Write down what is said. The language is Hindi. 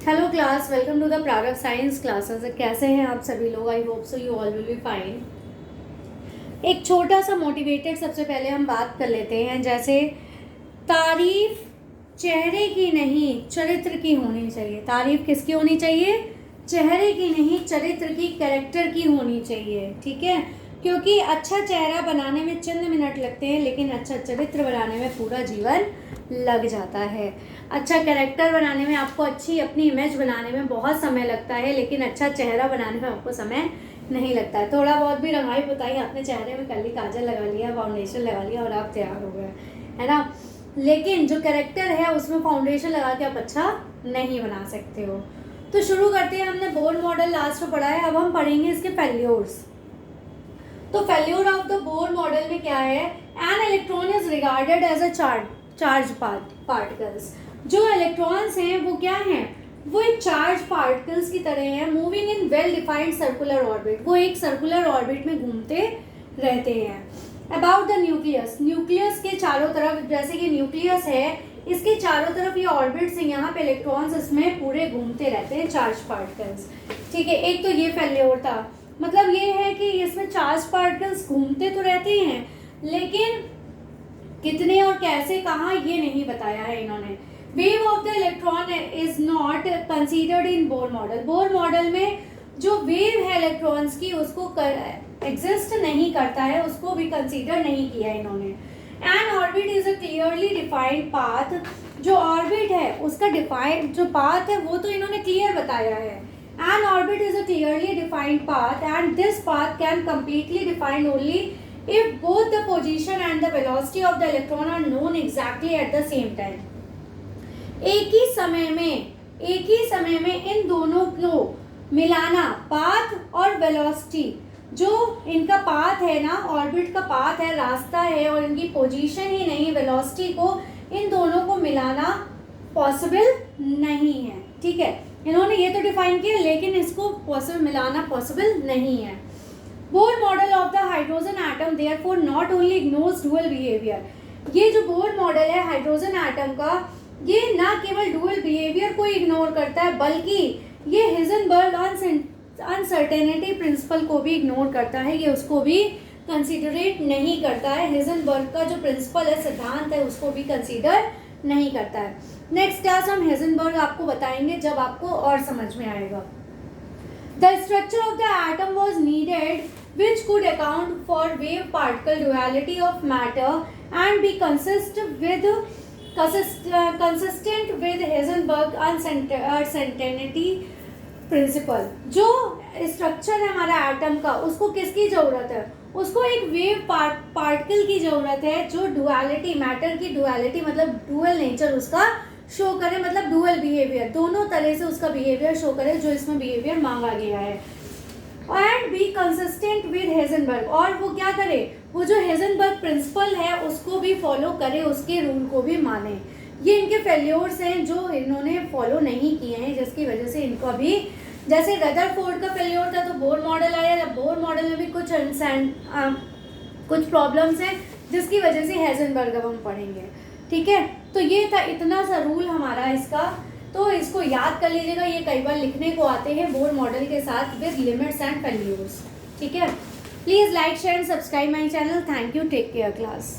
Hello class, welcome to the Prarambh science classes. कैसे हैं आप सभी लोग? I hope so you all will be fine. एक छोटा सा मोटिवेटेड सबसे पहले हम बात कर लेते हैं। जैसे तारीफ चेहरे की नहीं चरित्र की होनी चाहिए। तारीफ किसकी होनी चाहिए? चेहरे की नहीं, चरित्र की, कैरेक्टर की होनी चाहिए। ठीक है, क्योंकि अच्छा चेहरा बनाने में चंद मिनट लगते हैं, लेकिन अच्छा चरित्र बनाने में पूरा जीवन लग जाता है। अच्छा कैरेक्टर बनाने में आपको अच्छी अपनी इमेज बनाने में बहुत समय लगता है, लेकिन अच्छा चेहरा बनाने में आपको समय नहीं लगता है। थोड़ा बहुत भी रंगाई पुताई आपने चेहरे में कर ली, काजल लगा लिया, फाउंडेशन लगा लिया और आप तैयार हो गए, है ना। लेकिन जो कैरेक्टर है उसमें फाउंडेशन लगा के आप अच्छा नहीं बना सकते हो। तो शुरू करते हैं। हमने बोर मॉडल लास्ट में पढ़ा है, अब हम पढ़ेंगे इसके फेल्योर्स। तो failure of the Bohr model में क्या है? An electron is regarded as a charge particles. जो इलेक्ट्रॉन्स हैं वो क्या हैं? वो एक चार्ज पार्टिकल्स की तरह हैं, moving in well defined circular orbit. वो एक सर्कुलर ऑर्बिट में घूमते रहते हैं। अबाउट द न्यूक्लियस, न्यूक्लियस के चारों तरफ, जैसे कि न्यूक्लियस है, इसके चारों तरफ ये ऑर्बिट्स हैं, यहाँ पे इलेक्ट्रॉन्स इसमें पूरे घूमते रहते हैं, चार्ज पार्टिकल्स। ठीक है, एक तो ये फेल्योर था। मतलब ये है कि इसमें चार्ज पार्टिकल्स घूमते तो रहते हैं, लेकिन कितने और कैसे, कहाँ, ये नहीं बताया है इन्होंने। Wave of the electron is not considered in Bohr model. Bore model में जो वेव है इलेक्ट्रॉन्स की उसको एग्जिस्ट नहीं करता है, उसको भी कंसीडर नहीं किया है इन्होंने। N orbit is a clearly defined path. जो ऑर्बिट है उसका डिफाइंड जो पाथ है वो तो इन्होंने क्लियर बताया है। An orbit is a clearly defined path, and this path can completely defined only if both the position and the velocity of the electron are known exactly at the same time. एक ही समय में इन दोनों को मिलाना, पाथ और वेलोसिटी, जो इनका पाथ है ना, ऑर्बिट का पाथ है, रास्ता है, और इनकी पोजीशन ही नहीं, वेलोसिटी को, इन दोनों को मिलाना पॉसिबल नहीं है। ठीक है, इन्होंने ये तो डिफाइन किया, लेकिन इसको मिलाना पॉसिबल नहीं है। Bohr model of the hydrogen atom therefore not only ignores dual behaviour. ये जो बोर मॉडल है हाइड्रोजन एटम का, ये ना केवल डुअल बिहेवियर को इग्नोर करता है, बल्कि ये हिजनबर्ग अनसर्टेनिटी प्रिंसिपल को भी इग्नोर करता है, ये उसको भी कंसिडरेट नहीं करता है। हिजनबर्ग का जो प्रिंसिपल है, सिद्धांत है, उसको भी कंसिडर नहीं करता है। नेक्स्ट क्लास हम हिजनबर्ग आपको बताएंगे, जब आपको और समझ में आएगा। The structure of the atom was needed which could account for wave particle duality of matter and be consistent with Heisenberg uncertainty principle। जो स्ट्रक्चर है हमारा एटम का, उसको किसकी जरूरत है? उसको एक वेव पार्टिकल की जरूरत है जो डुअलिटी, मैटर की डुअलिटी, मतलब डुअल नेचर उसका शो करे, मतलब डुअल बिहेवियर, दोनों तरह से उसका बिहेवियर शो करे, जो इसमें बिहेवियर मांगा गया है। And be consistent with Heisenberg, और वो क्या करे, वो जो हेजनबर्ग प्रिंसिपल है उसको भी फॉलो करे, उसके रूल को भी माने। ये इनके फेल्योर्स हैं जो इन्होंने फॉलो नहीं किए हैं, जिसकी वजह से इनको अभी, जैसे रदरफोर्ड का फेल्योर था तो बोर मॉडल आया, जब बोर मॉडल में भी कुछ प्रॉब्लम्स हैं, जिसकी वजह से हेजनबर्ग अब हम पढ़ेंगे। ठीक है, तो ये था इतना सा रूल हमारा इसका, तो इसको याद कर लीजिएगा। ये कई बार लिखने को आते हैं बोर मॉडल के साथ विद लिमिट्स एंड फेल्योर्स। ठीक है, please like share and subscribe my channel. Thank you, take care class.